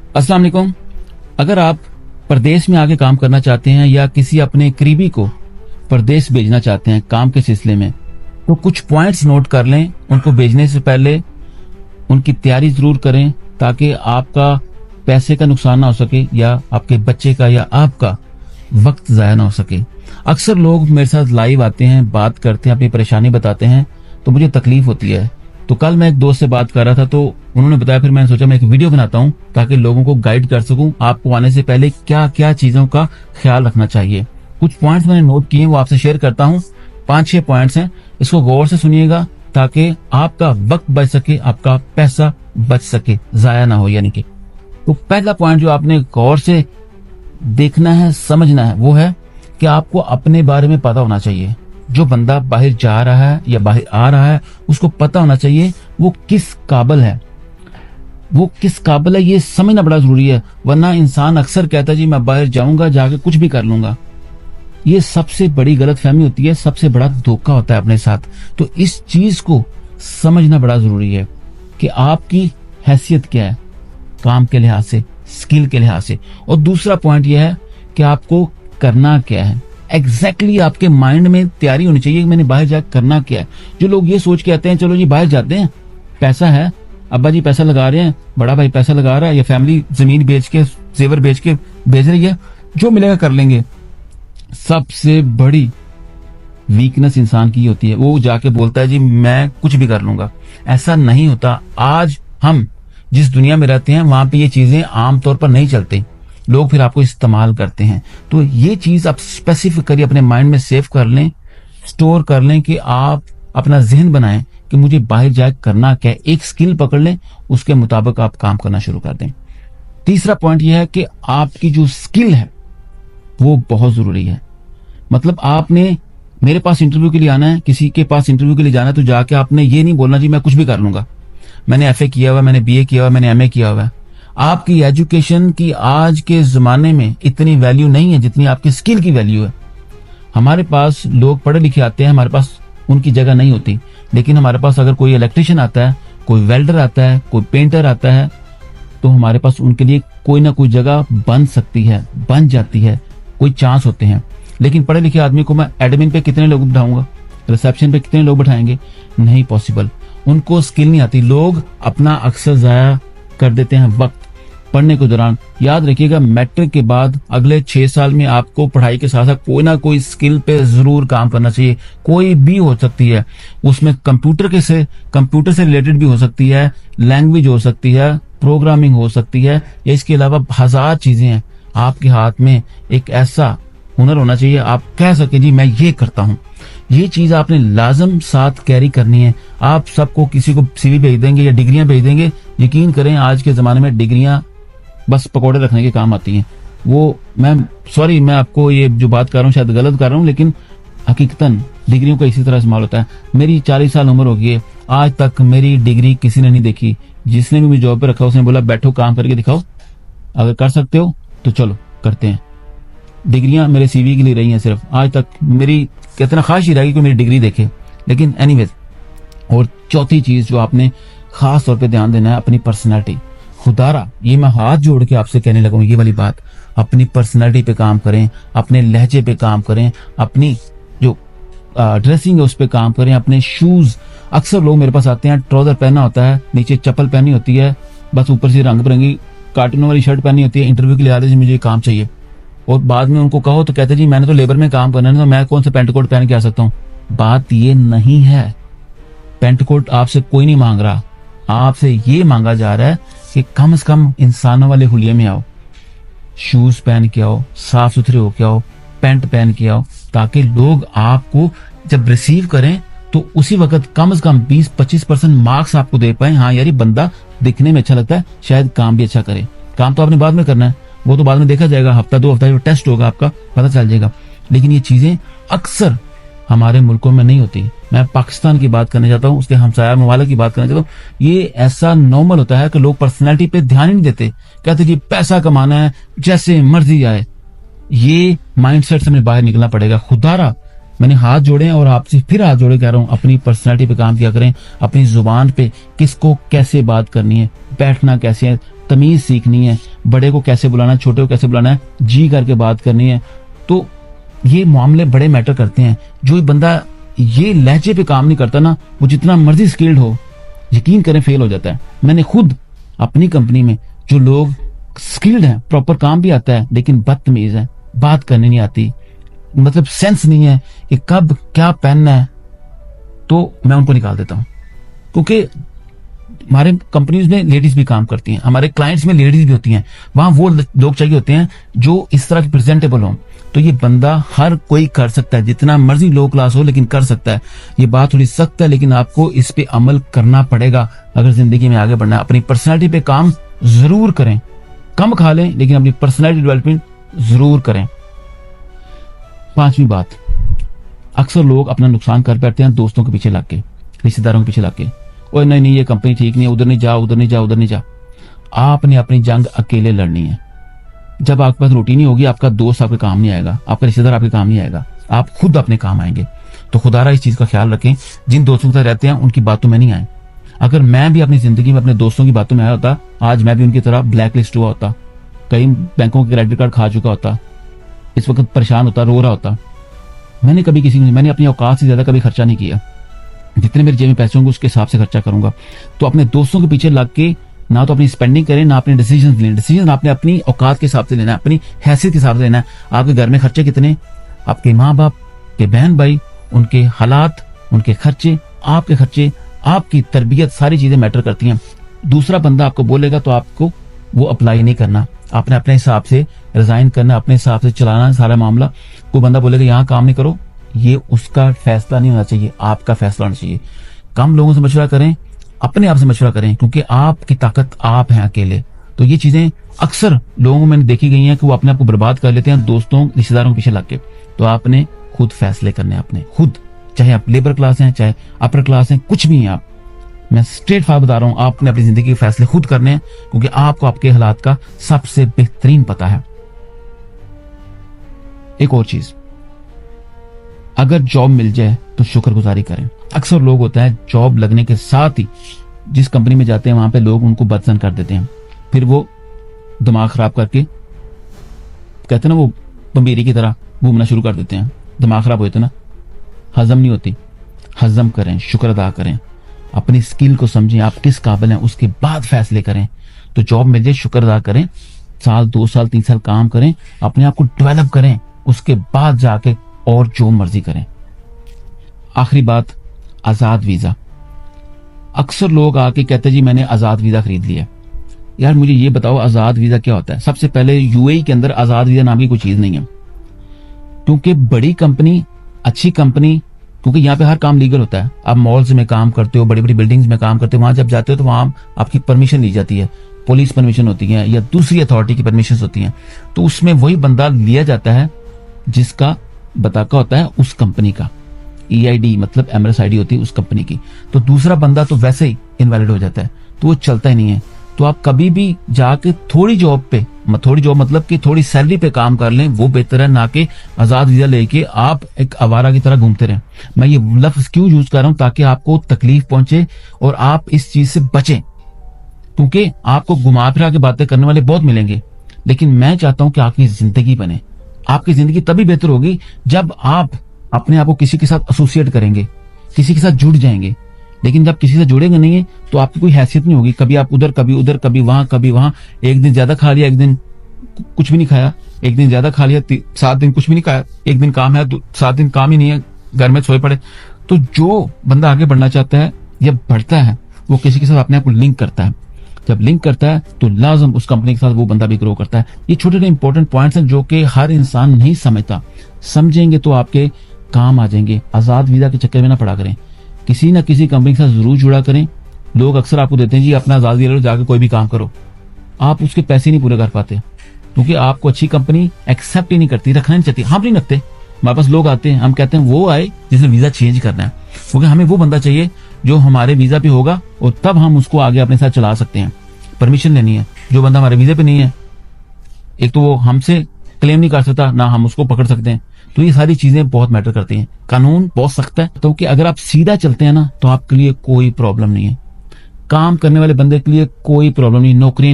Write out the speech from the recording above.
अस्सलाम वालेकुम। अगर आप प्रदेश में आके काम करना चाहते हैं या किसी अपने करीबी को प्रदेश भेजना चाहते हैं काम के सिलसिले में, तो कुछ पॉइंट्स नोट कर लें। उनको भेजने से पहले उनकी तैयारी जरूर करें ताकि आपका पैसे का नुकसान ना हो सके या आपके बच्चे का या आपका वक्त जाया ना हो सके। अक्सर लोग मेरे साथ लाइव आते हैं, बात करते हैं, अपनी परेशानी बताते हैं, तो मुझे तकलीफ होती है। तो कल मैं एक दोस्त से बात कर रहा था तो उन्होंने बताया, फिर मैंने सोचा मैं एक वीडियो बनाता हूं ताकि लोगों को गाइड कर सकूं आपको आने से पहले क्या क्या चीजों का ख्याल रखना चाहिए। कुछ पॉइंट्स मैंने नोट किए, वो आपसे शेयर करता हूं। 5-6 पॉइंट्स हैं, इसको गौर से सुनिएगा ताकि आपका वक्त बच सके, आपका पैसा बच सके, जाया ना हो। यानी कि तो पहला पॉइंट जो आपने गौर से देखना है, समझना है, वो है कि आपको अपने बारे में पता होना चाहिए। जो बंदा बाहर जा रहा है या बाहर आ रहा है, उसको पता होना चाहिए वो किस काबिल है, वो किस काबिल है, ये समझना बड़ा जरूरी है। वरना इंसान अक्सर कहता है जी मैं बाहर जाऊंगा, जाके कुछ भी कर लूंगा। ये सबसे बड़ी गलतफहमी होती है, सबसे बड़ा धोखा होता है अपने साथ। तो इस चीज को समझना बड़ा जरूरी है कि आपकी हैसियत क्या है काम के लिहाज से, स्किल के लिहाज से। और दूसरा पॉइंट यह है कि आपको करना क्या है। एग्जैक्टली आपके माइंड में तैयारी होनी चाहिए कि मैंने बाहर जाकर करना क्या है। जो लोग ये सोच के आते हैं चलो जी बाहर जाते हैं, पैसा है, अब्बा जी पैसा लगा रहे हैं, बड़ा भाई पैसा लगा रहा है, या फैमिली जमीन बेच के, जेवर बेच के भेज रही है, जो मिलेगा कर लेंगे। सबसे बड़ी वीकनेस इंसान की होती है, वो जाके बोलता है जी मैं कुछ भी कर लूंगा। ऐसा नहीं होता। आज हम जिस दुनिया में रहते हैं वहां पे ये चीजें आमतौर पर नहीं चलती, लोग फिर आपको इस्तेमाल करते हैं। तो ये चीज आप स्पेसिफिकली अपने माइंड में सेव कर लें, स्टोर कर लें कि आप अपना जहन बनाएं कि मुझे बाहर जाकर करना क्या है। एक स्किल पकड़ लें, उसके मुताबिक आप काम करना शुरू कर दें। तीसरा पॉइंट यह है कि आपकी जो स्किल है वो बहुत जरूरी है। मतलब आपने मेरे पास इंटरव्यू के लिए आना है, किसी के पास इंटरव्यू के लिए जाना है, तो जाके आपने ये नहीं बोलना जी मैं कुछ भी कर लूंगा, मैंने FA किया हुआ, मैंने BA किया हुआ, मैंने MA किया हुआ है। आपकी एजुकेशन की आज के जमाने में इतनी वैल्यू नहीं है जितनी आपकी स्किल की वैल्यू है। हमारे पास लोग पढ़े लिखे आते हैं, हमारे पास उनकी जगह नहीं होती, लेकिन हमारे पास अगर कोई इलेक्ट्रिशियन आता है, कोई वेल्डर आता है, कोई पेंटर आता है, तो हमारे पास उनके लिए कोई ना कोई जगह बन सकती है, बन जाती है, कोई चांस होते हैं। लेकिन पढ़े लिखे आदमी को मैं एडमिन पे कितने लोग बिठाऊंगा, रिसेप्शन पे कितने लोग बैठाएंगे, नहीं पॉसिबल। उनको स्किल नहीं आती। लोग अपना अक्सर जाया कर देते हैं वक्त पढ़ने के दौरान। याद रखिएगा मैट्रिक के बाद अगले 6 साल में आपको पढ़ाई के साथ साथ कोई ना कोई स्किल पे जरूर काम करना चाहिए। कोई भी हो सकती है, उसमें कंप्यूटर से रिलेटेड भी हो सकती है, लैंग्वेज हो सकती है, प्रोग्रामिंग हो सकती है, या इसके अलावा 1000 चीजें हैं। आपके हाथ में एक ऐसा हुनर होना चाहिए, आप कह सके जी मैं ये करता हूं। ये चीज आपने लाजम साथ कैरी करनी है। आप सबको किसी को CV भेज देंगे या डिग्रियां भेज देंगे, यकीन करें आज के जमाने में डिग्रियां बस पकौड़े रखने के काम आती हैं। वो मैं आपको ये जो बात कर रहा हूँ शायद गलत कर रहा हूँ, लेकिन हकीकतन डिग्रियों का इसी तरह इस्तेमाल होता है। मेरी 40 साल उम्र हो गई है, आज तक मेरी डिग्री किसी ने नहीं देखी। जिसने भी मुझे जॉब पे रखा उसने बोला बैठो काम करके दिखाओ, अगर कर सकते हो तो चलो करते हैं। डिग्रियां मेरे CV के लिए रही हैं सिर्फ। आज तक मेरी कितना ख्वाहिश ही रहेगी कि मेरी डिग्री देखे, लेकिन एनीवेज। और चौथी चीज जो आपने खास तौर पे ध्यान देना है, अपनी पर्सनैलिटी। खुदारा ये मैं हाथ जोड़ के आपसे कहने लगा हूं ये वाली बात, अपनी पर्सनैलिटी पे काम करें, अपने लहजे पे काम करें, अपनी जो ड्रेसिंग है उस पे काम करें, अपने शूज। अक्सर लोग मेरे पास आते हैं, ट्राउजर पहना होता है, नीचे चप्पल पहनी होती है, बस ऊपर से रंग बिरंगी कार्टूनों वाली शर्ट पहनी होती है, इंटरव्यू के लिए आते हैं मुझे काम चाहिए। और बाद में उनको कहो तो कहते जी मैंने तो लेबर में काम करना है, तो मैं कौन सा पेंट कोट पहन के आ सकता हूँ। बात ये नहीं है, पेंट कोट आपसे कोई नहीं मांग रहा, आपसे ये मांगा जा रहा है कि कम से कम इंसानों वाले हुलिये में आओ, शूज पहन के आओ, साफ सुथरे होके आओ, पेंट पहन के आओ, ताकि लोग आपको जब रिसीव करें तो उसी वक्त कम से कम 20-25% मार्क्स आपको दे पाए। हाँ यार ये बंदा दिखने में अच्छा लगता है, शायद काम भी अच्छा करे। काम तो आपने बाद में करना है, वो तो बाद में देखा जाएगा, हफ्ता 2 हफ्ता जो टेस्ट होगा आपका पता चल जाएगा। लेकिन ये चीजें अक्सर हमारे मुल्कों में नहीं होती। मैं पाकिस्तान की बात करना चाहता हूँ, उसके हमसाया ममालिक की बात करना चाहता हूँ। ये ऐसा नॉर्मल होता है कि लोग पर्सनैलिटी पे ध्यान ही नहीं देते, कहते जी पैसा कमाना है जैसे मर्जी आए। ये माइंडसेट से हमें बाहर निकलना पड़ेगा। खुदारा मैंने हाथ जोड़े और आपसे फिर हाथ जोड़े कह रहा हूँ, अपनी पर्सनैलिटी पे काम किया करें, अपनी जुबान पे किसको कैसे बात करनी है, बैठना कैसे है, तमीज सीखनी है, बड़े को कैसे बुलाना है, छोटे को कैसे बुलाना है, जी करके बात करनी है। तो ये मामले बड़े मैटर करते हैं। जो बंदा ये लहजे पे काम नहीं करता ना, वो जितना मर्जी स्किल्ड हो, यकीन करें फेल हो जाता है। मैंने खुद अपनी कंपनी में जो लोग स्किल्ड हैं, प्रॉपर काम भी आता है, लेकिन बदतमीज है, बात करनी नहीं आती, मतलब सेंस नहीं है कि कब क्या पहनना है, तो मैं उनको निकाल देता हूं। क्योंकि हमारे कंपनीज में लेडीज भी काम करती हैं, हमारे क्लाइंट्स में लेडीज भी होती हैं, वहां वो लोग चाहिए होते हैं जो इस तरह के प्रेजेंटेबल हों। तो ये बंदा हर कोई कर सकता है, जितना मर्जी लो क्लास हो, लेकिन कर सकता है। ये बात थोड़ी सख्त है, लेकिन आपको इस पे अमल करना पड़ेगा अगर जिंदगी में आगे बढ़ना है। अपनी पर्सनैलिटी पे काम जरूर करें, कम खा लें लेकिन अपनी पर्सनैलिटी डेवलपमेंट जरूर करें। 5वीं बात, अक्सर लोग अपना नुकसान कर बैठते हैं दोस्तों के पीछे लग के, रिश्तेदारों के पीछे लग के। ओए नहीं ये कंपनी ठीक नहीं है, उधर नहीं जा, उधर नहीं जा, उधर नहीं जा। आपने अपनी जंग अकेले लड़नी है। जब आपके पास रोटी नहीं होगी, आपका दोस्त आपके काम नहीं आएगा, आपका रिश्तेदार आपके काम नहीं आएगा, आप खुद अपने काम आएंगे। तो खुदारा इस चीज का ख्याल रखें, जिन दोस्तों के साथ रहते हैं उनकी बातों में नहीं आए। अगर मैं भी अपनी जिंदगी में अपने दोस्तों की बातों में आया होता, आज मैं भी उनकी तरह ब्लैक लिस्ट हुआ होता, कई बैंकों के क्रेडिट कार्ड खा चुका होता, इस वक्त परेशान होता, रो रहा होता। मैंने कभी मैंने अपनी औकात से ज्यादा कभी खर्चा नहीं किया। जितने मेरे जेब में पैसे होंगे उसके हिसाब से खर्चा करूंगा। तो अपने दोस्तों के पीछे लग के ना तो अपनी स्पेंडिंग करें, ना अपने डिसीजन लें। डिसीजन आपने अपनी औकात के हिसाब से लेना है, अपनी हैसियत के हिसाब से लेना है। आपके घर में खर्चे कितने, आपके माँ बाप के बहन भाई, उनके हालात, उनके खर्चे, आपके खर्चे, आपकी तरबियत, सारी चीजें मैटर करती हैं। दूसरा बंदा आपको बोलेगा तो आपको वो अप्लाई नहीं करना, आपने अपने हिसाब से रिजाइन करना, अपने हिसाब से चलाना सारा मामला। कोई बंदा बोलेगा यहाँ काम नहीं करो, ये उसका फैसला नहीं होना चाहिए, आपका फैसला होना चाहिए। कम लोगों से मशवरा करें, अपने आप से मशवरा करें, क्योंकि आपकी ताकत आप हैं अकेले। तो ये चीजें अक्सर लोगों को मैंने देखी गई हैं कि वो अपने आप को बर्बाद कर लेते हैं दोस्तों रिश्तेदारों के पीछे लग के। तो आपने खुद फैसले करने, अपने खुद, चाहे आप लेबर क्लास हैं, चाहे अपर क्लास हैं, कुछ भी हैं आप, मैं स्ट्रेट फॉरवर्ड बता रहा हूं, आपने अपनी जिंदगी के फैसले खुद करने हैं, क्योंकि आपको आपके हालात का सबसे बेहतरीन पता है। एक और चीज, अगर जॉब मिल जाए तो शुक्रगुजारी करें। अक्सर लोग होता है जॉब लगने के साथ ही जिस कंपनी में जाते हैं वहां पे लोग उनको बदसन कर देते हैं, फिर वो दिमाग खराब करके, कहते हैं ना, वो बम्बेरी की तरह घूमना शुरू कर देते हैं। दिमाग खराब होते ना, हजम नहीं होती। हजम करें, शुक्र अदा करें, अपनी स्किल को समझें, आप किस काबिल हैं, उसके बाद फैसले करें। तो जॉब मिल जाए, शुक्र अदा करें, साल 2 साल 3 साल काम करें, अपने आप को डेवलप करें, उसके बाद जाके और जो मर्जी करें। आखिरी बात, आजाद वीजा। अक्सर लोग आके कहते जी मैंने आजाद वीजा खरीद लिया। यार मुझे ये बताओ आजाद वीजा क्या होता है। सबसे पहले यूएई के अंदर आजाद वीजा नाम की कोई चीज नहीं है, क्योंकि बड़ी कंपनी, अच्छी कंपनी, क्योंकि यहाँ पे हर काम लीगल होता है। आप मॉल्स में काम करते हो, बड़ी बड़ी बिल्डिंग्स में काम करते हो, वहां जब जाते हो तो वहां आपकी परमिशन ली जाती है, पुलिस परमिशन होती है या दूसरी अथॉरिटी की परमिशन होती है। तो उसमें वही बंदा लिया जाता है जिसका बताका होता है उस कंपनी का, EID मतलब एमरेस ID होती है उस कंपनी की। तो दूसरा बंदा तो वैसे ही इनवैलिड हो जाता है, तो वो चलता ही नहीं है। तो आप कभी भी जाके थोड़ी जॉब मतलब कि थोड़ी सैलरी पे काम कर लें, वो बेहतर है, ना कि आजाद वीजा लेके आप एक आवारा की तरह घूमते रहें। मैं ये लफ्ज क्यों यूज कर रहा हूं, ताकि आपको तकलीफ पहुंचे और आप इस चीज से बचें, क्योंकि आपको घुमा फिरा के बातें करने वाले बहुत मिलेंगे। लेकिन मैं चाहता हूं कि आपकी जिंदगी बने। आपकी जिंदगी तभी बेहतर होगी जब आप अपने आप को किसी के साथ एसोसिएट करेंगे, किसी के साथ जुड़ जाएंगे। लेकिन जब किसी से जुड़ेंगे नहीं है तो आपकी कोई हैसियत नहीं होगी। कभी आप उधर, कभी उधर, कभी वहां। एक दिन ज्यादा खा लिया, एक दिन कुछ भी नहीं खाया, एक दिन ज्यादा खा लिया, 7 दिन कुछ भी नहीं खाया, एक दिन काम है तो 7 दिन काम ही नहीं है, घर में सोए पड़े। तो जो बंदा आगे बढ़ना चाहता है या बढ़ता है, वो किसी के साथ अपने आप को लिंक करता है। जब लिंक करता है तो लाजम उस कंपनी के साथ वो बंदा भी ग्रो करता है। ये छोटे छोटे इंपॉर्टेंट पॉइंट्स हैं जो कि हर इंसान नहीं समझता। समझेंगे तो आपके काम आ जाएंगे। आजाद वीजा के चक्कर में ना पड़ा करें, किसी ना किसी कंपनी के साथ जरूर जुड़ा करें। लोग अक्सर आपको देते हैं जी अपना आजाद वीजा लो, जाके कोई भी काम करो। आप उसके पैसे नहीं पूरे कर पाते, क्योंकि आपको अच्छी कंपनी एक्सेप्ट ही नहीं करती, रखना नहीं चाहती। हम नहीं रखते, हमारे पास लोग आते हैं, हम कहते हैं वो आए जिसने वीजा चेंज करना है, क्योंकि हमें वो बंदा चाहिए जो हमारे वीजा पे होगा और तब हम उसको आगे अपने साथ चला सकते हैं। परमिशन लेनी है। जो बंदा हमारे वीजा पे नहीं है, एक तो वो हमसे क्लेम नहीं कर सकता, ना हम उसको पकड़ सकते हैं। तो ये सारी चीजें बहुत मैटर करती हैं। कानून बहुत सख्त है, तो कि अगर आप सीधा चलते हैं ना तो आपके लिए कोई प्रॉब्लम नहीं है। काम करने वाले बंदे के लिए कोई प्रॉब्लम नहीं, नौकरी है।